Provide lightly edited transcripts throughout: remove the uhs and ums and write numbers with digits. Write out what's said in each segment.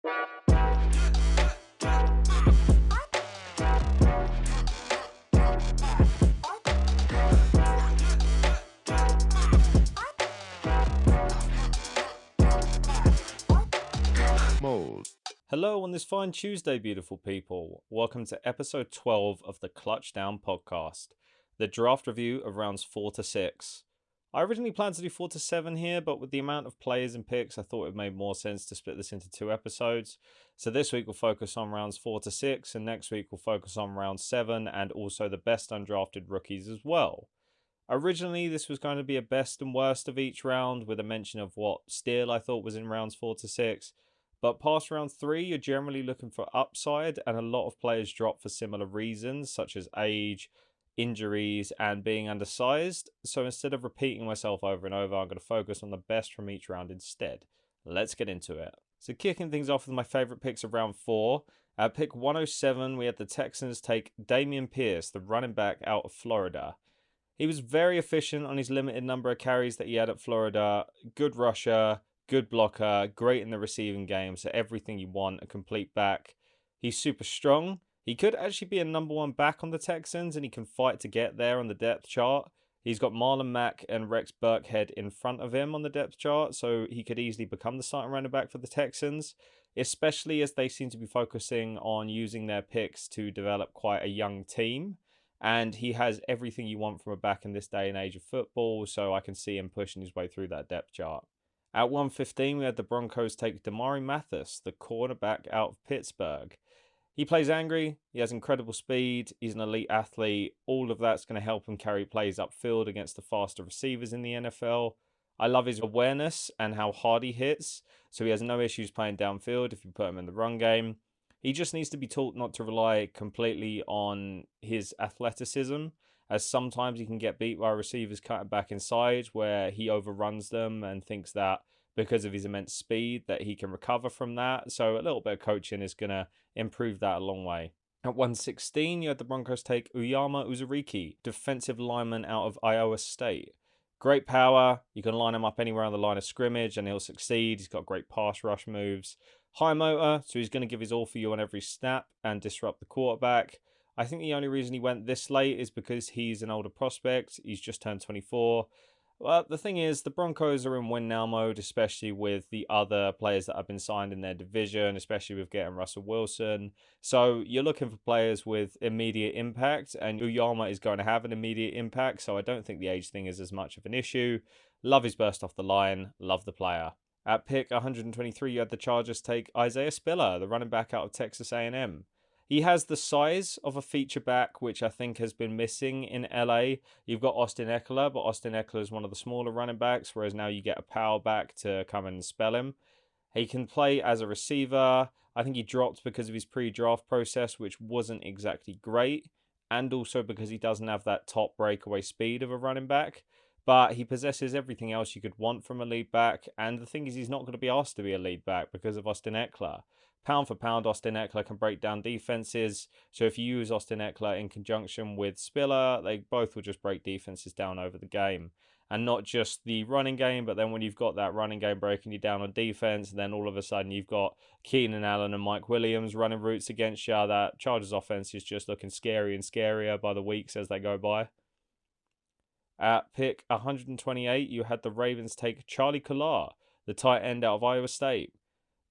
Mode. Hello on this fine Tuesday, beautiful people. Welcome to episode 12 of the Clutch Down podcast, the draft review of rounds 4 to 6. I originally planned to do 4 to 7 here, but with the amount of players and picks, I thought it made more sense to split this into 2 episodes. So this week we'll focus on rounds 4 to 6, and next week we'll focus on round 7 and also the best undrafted rookies as well. Originally, this was going to be a best and worst of each round with a mention of what steal I thought was in rounds 4 to 6. But past round 3, you're generally looking for upside, and a lot of players drop for similar reasons, such as age, injuries, and being undersized. So instead of repeating myself over and over, I'm going to focus on the best from each round instead. Let's get into it. So kicking things off with my favourite picks of round 4. At pick 107, we had the Texans take Dameon Pierce, the running back out of Florida. He was very efficient on his limited number of carries that he had at Florida. Good rusher, good blocker, great in the receiving game, so everything you want, a complete back. He's super strong. He could actually be a number 1 back on the Texans, and he can fight to get there on the depth chart. He's got Marlon Mack and Rex Burkhead in front of him on the depth chart, so he could easily become the starting running back for the Texans, especially as they seem to be focusing on using their picks to develop quite a young team. And he has everything you want from a back in this day and age of football, so I can see him pushing his way through that depth chart. At 115, we had the Broncos take Damari Mathis, the cornerback out of Pittsburgh. He plays angry, he has incredible speed, he's an elite athlete. All of that's going to help him carry plays upfield against the faster receivers in the NFL. I love his awareness and how hard he hits, so he has no issues playing downfield if you put him in the run game. He just needs to be taught not to rely completely on his athleticism, as sometimes he can get beat by receivers cutting back inside where he overruns them and thinks that because of his immense speed that he can recover from that. So a little bit of coaching is going to improve that a long way. At 116, you had the Broncos take Uyama Uzuriki, defensive lineman out of Iowa State. Great power. You can line him up anywhere on the line of scrimmage and he'll succeed. He's got great pass rush moves. High motor, so he's going to give his all for you on every snap and disrupt the quarterback. I think the only reason he went this late is because he's an older prospect. He's just turned 24. Well, the thing is, the Broncos are in win now mode, especially with the other players that have been signed in their division, especially with getting Russell Wilson. So you're looking for players with immediate impact, and Uyama is going to have an immediate impact, so I don't think the age thing is as much of an issue. Love his burst off the line, love the player. At pick 123, you had the Chargers take Isaiah Spiller, the running back out of Texas A&M. He has the size of a feature back, which I think has been missing in LA. You've got Austin Eckler, but Austin Eckler is one of the smaller running backs, whereas now you get a power back to come in and spell him. He can play as a receiver. I think he dropped because of his pre-draft process, which wasn't exactly great, and also because he doesn't have that top breakaway speed of a running back. But he possesses everything else you could want from a lead back, and the thing is he's not going to be asked to be a lead back because of Austin Eckler. Pound for pound, Austin Eckler can break down defenses, so if you use Austin Eckler in conjunction with Spiller, they both will just break defenses down over the game. And not just the running game, but then when you've got that running game breaking you down on defense, then all of a sudden you've got Keenan Allen and Mike Williams running routes against you. That Chargers offense is just looking scary and scarier by the weeks as they go by. At pick 128, you had the Ravens take Charlie Kolar, the tight end out of Iowa State.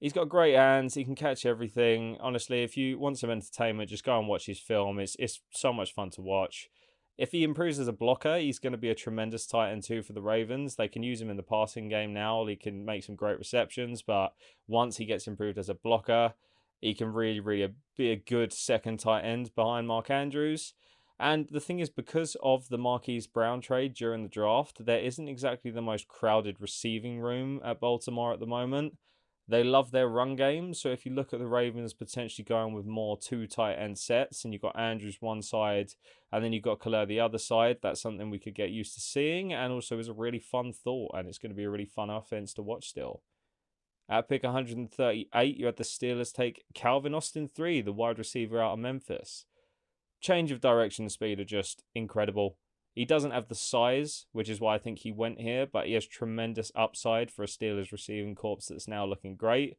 He's got great hands. He can catch everything. Honestly, if you want some entertainment, just go and watch his film. It's so much fun to watch. If he improves as a blocker, he's going to be a tremendous tight end too for the Ravens. They can use him in the passing game now. He can make some great receptions, but once he gets improved as a blocker, he can really be a good second tight end behind Mark Andrews. And the thing is, because of the Marquise Brown trade during the draft, there isn't exactly the most crowded receiving room at Baltimore at the moment. They love their run game, so if you look at the Ravens potentially going with more 2 tight end sets, and you've got Andrews one side, and then you've got Kolar the other side, that's something we could get used to seeing, and also is a really fun thought, and it's going to be a really fun offense to watch still. At pick 138, you had the Steelers take Calvin Austin III, the wide receiver out of Memphis. Change of direction and speed are just incredible. He doesn't have the size, which is why I think he went here, but he has tremendous upside for a Steelers receiving corps that's now looking great.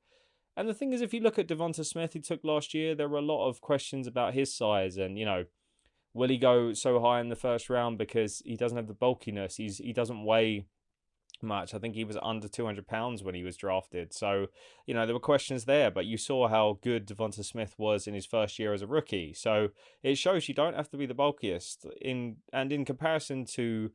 And the thing is, if you look at Devonta Smith, he took last year, there were a lot of questions about his size and, will he go so high in the first round because he doesn't have the bulkiness? He doesn't weigh much. I think he was under 200 pounds when he was drafted. So, there were questions there, but you saw how good Devonta Smith was in his first year as a rookie. So it shows you don't have to be the bulkiest. In comparison to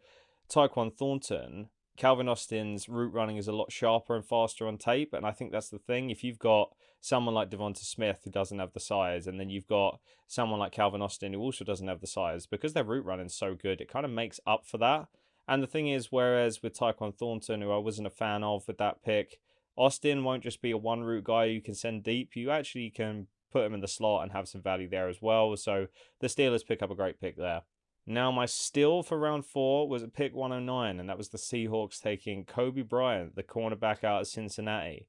Tyquan Thornton, Calvin Austin's route running is a lot sharper and faster on tape, and I think that's the thing. If you've got someone like Devonta Smith who doesn't have the size, and then you've got someone like Calvin Austin who also doesn't have the size, because their route running is so good, it kind of makes up for that. And the thing is, whereas with Tyquan Thornton, who I wasn't a fan of with that pick, Austin won't just be a one route guy you can send deep. You actually can put him in the slot and have some value there as well. So the Steelers pick up a great pick there. Now, my steal for round 4 was at pick 109, and that was the Seahawks taking Kobe Bryant, the cornerback out of Cincinnati.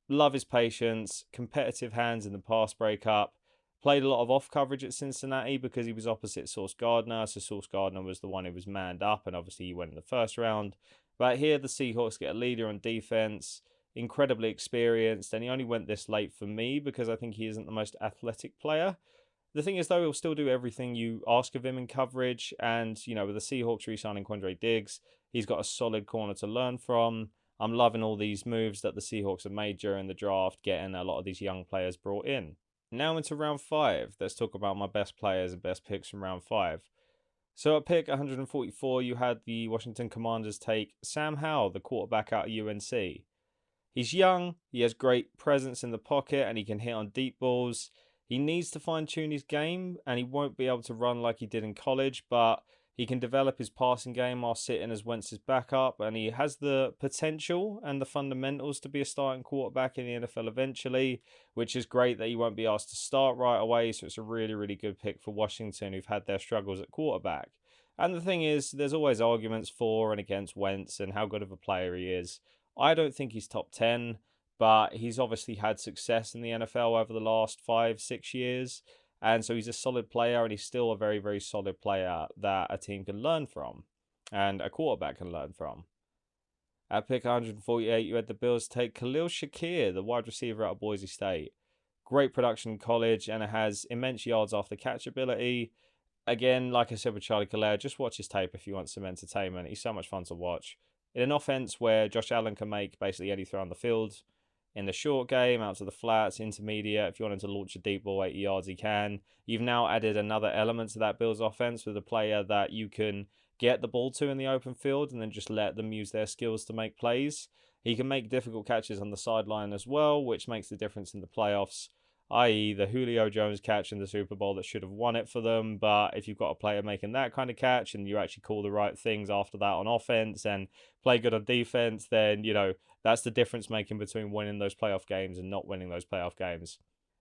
Love his patience, competitive hands in the pass breakup. Played a lot of off coverage at Cincinnati because he was opposite Sauce Gardner. So Sauce Gardner was the one who was manned up, and obviously he went in the first round. But here the Seahawks get a leader on defense, incredibly experienced, and he only went this late for me because I think he isn't the most athletic player. The thing is, though, he'll still do everything you ask of him in coverage. And, with the Seahawks re-signing Quandre Diggs, he's got a solid corner to learn from. I'm loving all these moves that the Seahawks have made during the draft, getting a lot of these young players brought in. Now into round 5. Let's talk about my best players and best picks from round 5. So at pick 144, you had the Washington Commanders take Sam Howell, the quarterback out of UNC. He's young, he has great presence in the pocket, and he can hit on deep balls. He needs to fine-tune his game, and he won't be able to run like he did in college, but he can develop his passing game while sitting as Wentz's backup, and he has the potential and the fundamentals to be a starting quarterback in the NFL eventually, which is great that he won't be asked to start right away, so it's a really, really good pick for Washington, who've had their struggles at quarterback. And the thing is, there's always arguments for and against Wentz and how good of a player he is. I don't think he's top 10, but he's obviously had success in the NFL over the last 5-6 years. And so he's a solid player, and he's still a very, very solid player that a team can learn from and a quarterback can learn from. At pick 148, you had the Bills take Khalil Shakir, the wide receiver out of Boise State. Great production in college, and it has immense yards after catch ability. Again, like I said with Charlie Collier, just watch his tape if you want some entertainment. He's so much fun to watch. In an offense where Josh Allen can make basically any throw on the field, in the short game, out to the flats, intermediate, if you want him to launch a deep ball 80 yards, he can. You've now added another element to that Bills offense with a player that you can get the ball to in the open field and then just let them use their skills to make plays. He can make difficult catches on the sideline as well, which makes the difference in the playoffs, i.e. the Julio Jones catch in the Super Bowl that should have won it for them. But if you've got a player making that kind of catch and you actually call the right things after that on offense and play good on defense, then, that's the difference making between winning those playoff games and not winning those playoff games.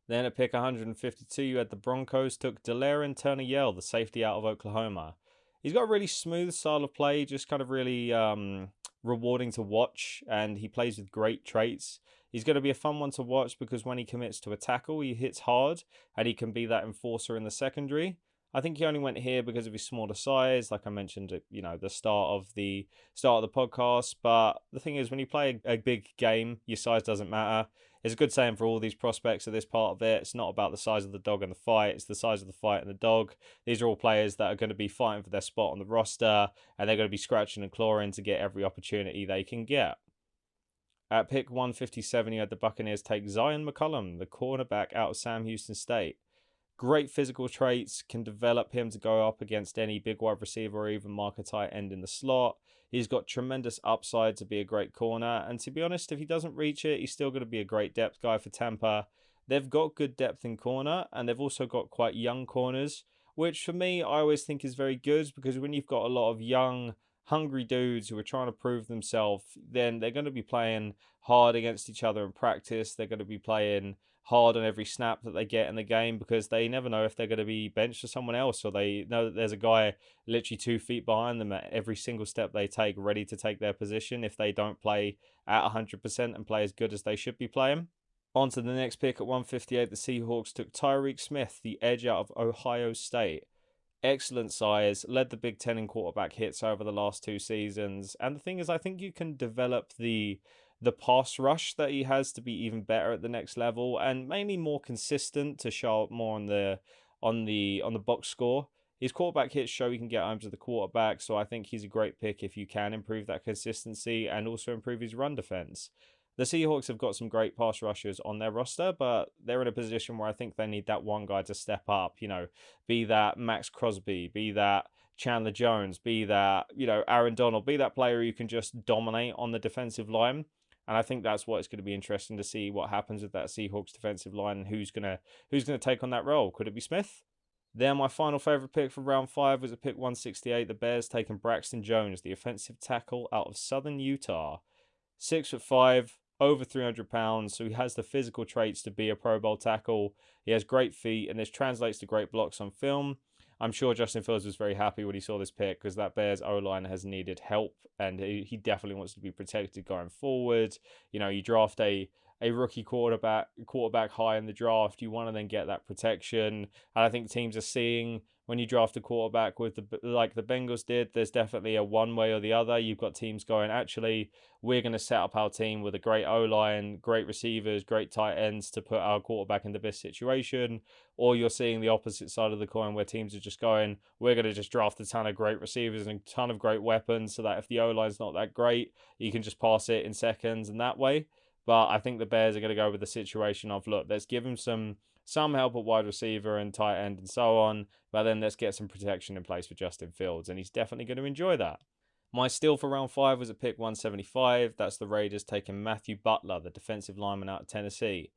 Then at pick 152, you had the Broncos took Delarian Turner-Yell, the safety out of Oklahoma. He's got a really smooth style of play, just kind of really rewarding to watch, and he plays with great traits. He's going to be a fun one to watch because when he commits to a tackle, he hits hard, and he can be that enforcer in the secondary. I think he only went here because of his smaller size, like I mentioned at the start of the podcast. But the thing is, when you play a big game, your size doesn't matter. It's a good saying for all these prospects at this part of it. It's not about the size of the dog and the fight. It's the size of the fight and the dog. These are all players that are going to be fighting for their spot on the roster, and they're going to be scratching and clawing to get every opportunity they can get. At pick 157, you had the Buccaneers take Zion McCollum, the cornerback out of Sam Houston State. Great physical traits, can develop him to go up against any big wide receiver or even mark a tight end in the slot. He's got tremendous upside to be a great corner. And to be honest, if he doesn't reach it, he's still going to be a great depth guy for Tampa. They've got good depth in corner, and they've also got quite young corners, which for me, I always think is very good because when you've got a lot of young, hungry dudes who are trying to prove themselves, then they're going to be playing hard against each other in practice. They're going to be playing hard on every snap that they get in the game because they never know if they're going to be benched for someone else, or they know that there's a guy literally 2 feet behind them at every single step they take, ready to take their position if they don't play at 100% and play as good as they should be playing. On to the next pick at 158, the Seahawks took Tyreek Smith, the edge out of Ohio State. Excellent size, led the Big Ten in quarterback hits over the last 2 seasons. And the thing is, I think you can develop the the pass rush that he has to be even better at the next level, and mainly more consistent to show up more on the box score. His quarterback hits show he can get home to the quarterback, so I think he's a great pick if you can improve that consistency and also improve his run defense. The Seahawks have got some great pass rushers on their roster, but they're in a position where I think they need that one guy to step up, be that Max Crosby, be that Chandler Jones, be that, Aaron Donald, be that player who can just dominate on the defensive line. And I think that's what it's going to be interesting to see what happens with that Seahawks defensive line and who's gonna take on that role. Could it be Smith? Then my final favorite pick for round 5 was at pick 168. The Bears taking Braxton Jones, the offensive tackle out of Southern Utah. 6'5", over 300 pounds, so he has the physical traits to be a Pro Bowl tackle. He has great feet, and this translates to great blocks on film. I'm sure Justin Fields was very happy when he saw this pick because that Bears O-line has needed help, and he definitely wants to be protected going forward. You draft a rookie quarterback high in the draft, you want to then get that protection. And I think teams are seeing when you draft a quarterback with like the Bengals did, there's definitely a one way or the other. You've got teams going, actually, we're going to set up our team with a great O-line, great receivers, great tight ends to put our quarterback in the best situation. Or you're seeing the opposite side of the coin where teams are just going, we're going to just draft a ton of great receivers and a ton of great weapons so that if the O-line's not that great, you can just pass it in seconds and that way. But I think the Bears are going to go with the situation of, look, let's give him some help at wide receiver and tight end and so on, but then let's get some protection in place for Justin Fields, and he's definitely going to enjoy that. My steal for round 5 was at pick 175. That's the Raiders taking Matthew Butler, the defensive lineman out of Tennessee.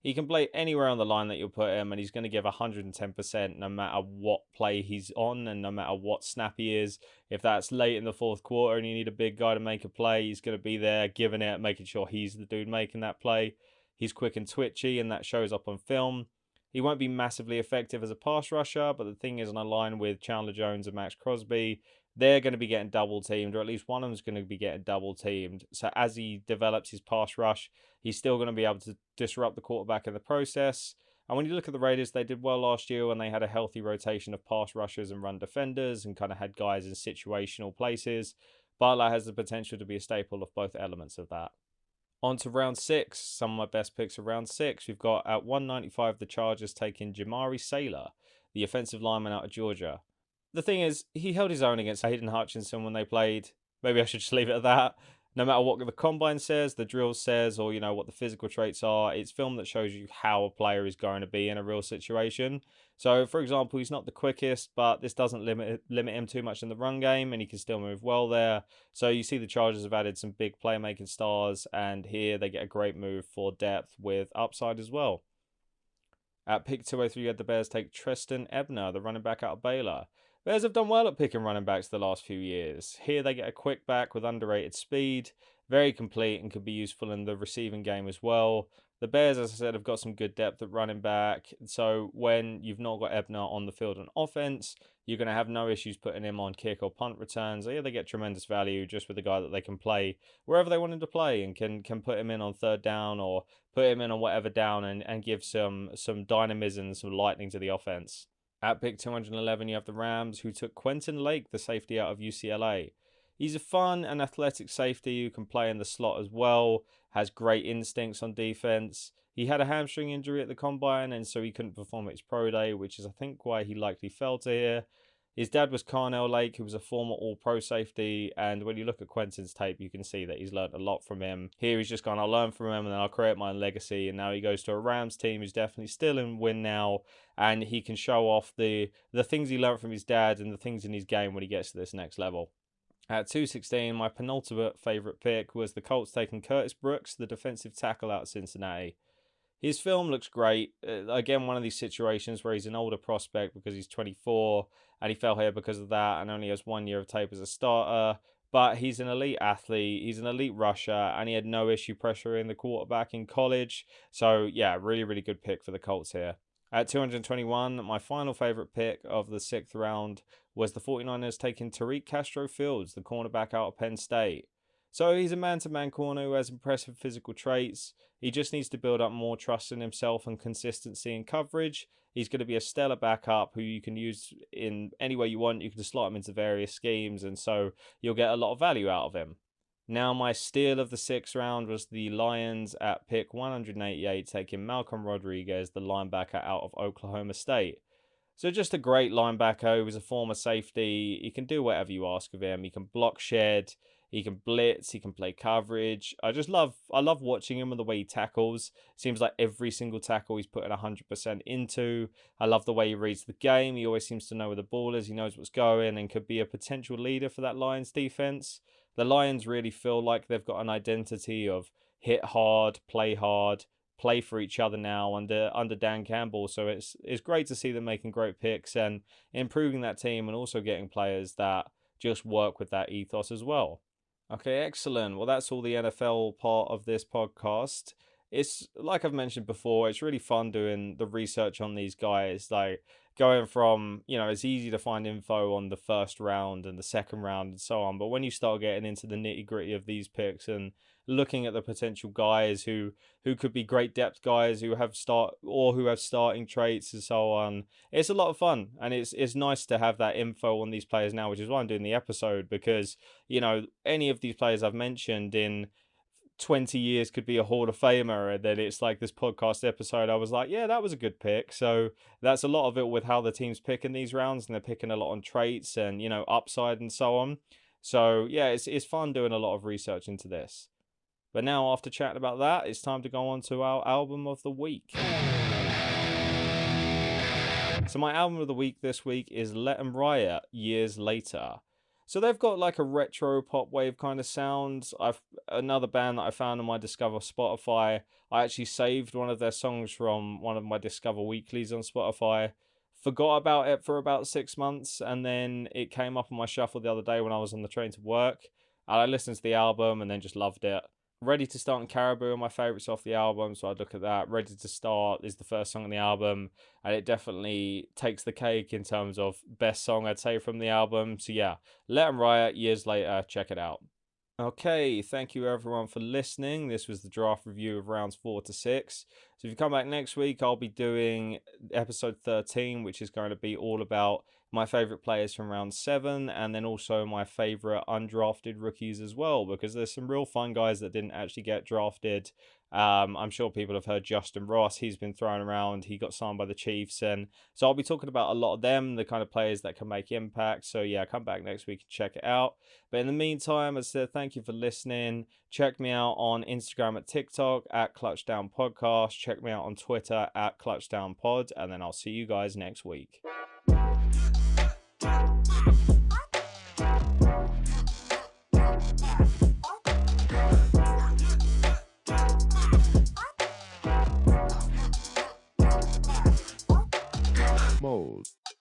He can play anywhere on the line that you'll put him, and he's going to give 110% no matter what play he's on and no matter what snap he is. If that's late in the fourth quarter and you need a big guy to make a play, he's going to be there giving it, making sure he's the dude making that play. He's quick and twitchy, and that shows up on film. He won't be massively effective as a pass rusher, but the thing is, on a line with Chandler Jones and Max Crosby, they're going to be getting double teamed, or at least one of them's going to be getting double teamed. So as he develops his pass rush, he's still going to be able to disrupt the quarterback in the process. And when you look at the Raiders, they did well last year when they had a healthy rotation of pass rushers and run defenders and kind of had guys in situational places. Butler has the potential to be a staple of both elements of that. On to round 6. Some of my best picks of round 6. We've got at 195 the Chargers taking Jamari Sailor, the offensive lineman out of Georgia. The thing is, he held his own against Hayden Hutchinson when they played. Maybe I should just leave it at that. No matter what the combine says, the drill says, or what the physical traits are, it's film that shows you how a player is going to be in a real situation. So, for example, he's not the quickest, but this doesn't limit him too much in the run game, and he can still move well there. So you see the Chargers have added some big playmaking stars, and here they get a great move for depth with upside as well. At pick 203, you had the Bears take Trestan Ebner, the running back out of Baylor. Bears have done well at picking running backs the last few years. Here they get a quick back with underrated speed, very complete and could be useful in the receiving game as well. The Bears, as I said, have got some good depth at running back. So when you've not got Ebner on the field on offense, you're going to have no issues putting him on kick or punt returns. So yeah, they get tremendous value just with a guy that they can play wherever they want him to play and can put him in on third down or put him in on whatever down and give some dynamism, some lightning to the offense. At pick 211, you have the Rams, who took Quentin Lake, the safety out of UCLA. He's a fun and athletic safety who can play in the slot as well, has great instincts on defense. He had a hamstring injury at the combine, and so he couldn't perform at his pro day, which is, I think, why he likely fell to here. His dad was Carnell Lake, who was a former all-pro safety, and when you look at Quentin's tape, you can see that he's learned a lot from him. Here he's just gone, I'll learn from him, and then I'll create my own legacy, and now he goes to a Rams team who's definitely still in win now, and he can show off the things he learned from his dad and the things in his game when he gets to this next level. At 216, my penultimate favourite pick was the Colts taking Curtis Brooks, the defensive tackle out of Cincinnati. His film looks great. Again, one of these situations where he's an older prospect because he's 24 and he fell here because of that and only has 1 year of tape as a starter. But he's an elite athlete, he's an elite rusher, and he had no issue pressuring the quarterback in college. So, yeah, really, really good pick for the Colts here. At 221, my final favourite pick of the 6th round was the 49ers taking Tariq Castro Fields, the cornerback out of Penn State. So he's a man-to-man corner who has impressive physical traits. He just needs to build up more trust in himself and consistency in coverage. He's going to be a stellar backup who you can use in any way you want. You can slot him into various schemes, and so you'll get a lot of value out of him. Now, my steal of the 6th round was the Lions at pick 188, taking Malcolm Rodriguez, the linebacker out of Oklahoma State. So just a great linebacker. He was a former safety. He can do whatever you ask of him. He can block shed. He can blitz. He can play coverage. I love watching him and the way he tackles. Seems like every single tackle he's putting 100% into. I love the way he reads the game. He always seems to know where the ball is. He knows what's going and could be a potential leader for that Lions defense. The Lions really feel like they've got an identity of hit hard, play for each other now under Dan Campbell. So it's great to see them making great picks and improving that team, and also getting players that just work with that ethos as well. Okay, excellent. Well, that's all the NFL part of this podcast. It's like I've mentioned before, it's really fun doing the research on these guys. Like going from, it's easy to find info on the first round and the second round and so on. But when you start getting into the nitty gritty of these picks and looking at the potential guys who could be great depth guys who have starting traits and so on, it's a lot of fun, and it's nice to have that info on these players now, which is why I'm doing the episode, because any of these players I've mentioned in 20 years could be a Hall of Famer, and then it's like this podcast episode, I was like, yeah, that was a good pick. So that's a lot of it with how the team's picking these rounds, and they're picking a lot on traits and upside and so on. So yeah, it's fun doing a lot of research into this. But now, after chatting about that, it's time to go on to our album of the week. So my album of the week this week is Let 'Em Riot, Years Later. So they've got like a retro pop wave kind of sound. Another band that I found on my Discover Spotify. I actually saved one of their songs from one of my Discover Weeklies on Spotify. Forgot about it for about 6 months, and then it came up on my shuffle the other day when I was on the train to work. And I listened to the album and then just loved it. Ready to Start and Caribou are my favourites off the album, so I'd look at that. Ready to Start is the first song on the album, and it definitely takes the cake in terms of best song, I'd say, from the album. So yeah, Let 'Em Riot, Years Later, check it out. Okay, thank you everyone for listening. This was the draft review of rounds 4 to 6. So if you come back next week, I'll be doing episode 13, which is going to be all about my favourite players from round 7, and then also my favourite undrafted rookies as well, because there's some real fun guys that didn't actually get drafted. I'm sure people have heard Justin Ross. He's been thrown around. He got signed by the Chiefs, and so I'll be talking about a lot of them, the kind of players that can make impact. So yeah, come back next week and check it out. But in the meantime, as I said, thank you for listening. Check me out on Instagram at TikTok at Clutchdown Podcast. Check me out on Twitter at Clutchdown Pod, and then I'll see you guys next week. Mode.